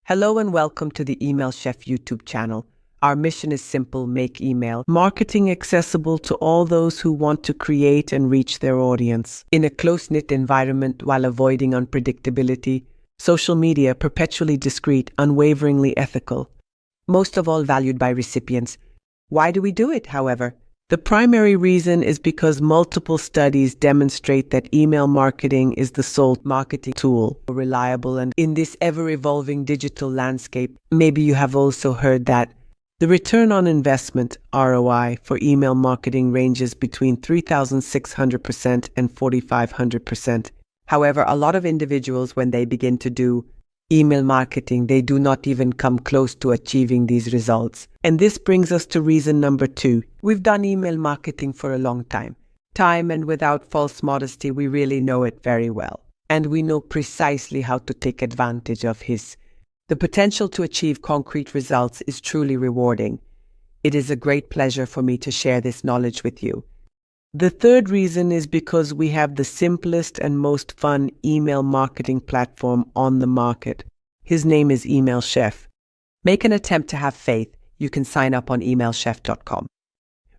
Hello and welcome to the Email Chef YouTube channel. Our mission is simple: make email marketing accessible to all those who want to create and reach their audience. In a close-knit environment while avoiding unpredictability, social media perpetually discreet, unwaveringly ethical, most of all valued by recipients. Why do we do it, however? The primary reason is because multiple studies demonstrate that email marketing is the sole marketing tool, reliable, and in this ever-evolving digital landscape, maybe you have also heard that the return on investment, ROI, for email marketing ranges between 3,600% and 4,500%. However, a lot of individuals, when they begin to do email marketing, they do not even come close to achieving these results. And this brings us to reason number 2. We've done email marketing for a long time. And without false modesty, we really know it very well. And we know precisely how to take advantage of his. The potential to achieve concrete results is truly rewarding. It is a great pleasure for me to share this knowledge with you. The third reason is because we have the simplest and most fun email marketing platform on the market. His name is Email Chef. Make an attempt to have faith. You can sign up on emailchef.com.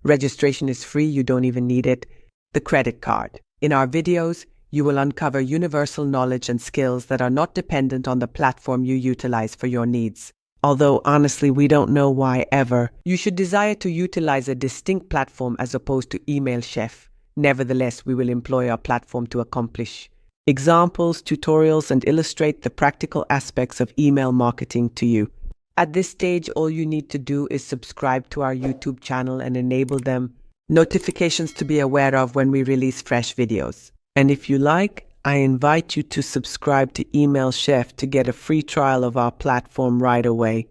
Registration is free. You don't even need it. The credit card. In our videos, you will uncover universal knowledge and skills that are not dependent on the platform you utilize for your needs. Although, honestly, we don't know why ever. You should desire to utilize a distinct platform as opposed to Email Chef. Nevertheless, we will employ our platform to accomplish examples, tutorials, and illustrate the practical aspects of email marketing to you. At this stage, all you need to do is subscribe to our YouTube channel and enable them notifications to be aware of when we release fresh videos. And if you like, I invite you to subscribe to Email Chef to get a free trial of our platform right away.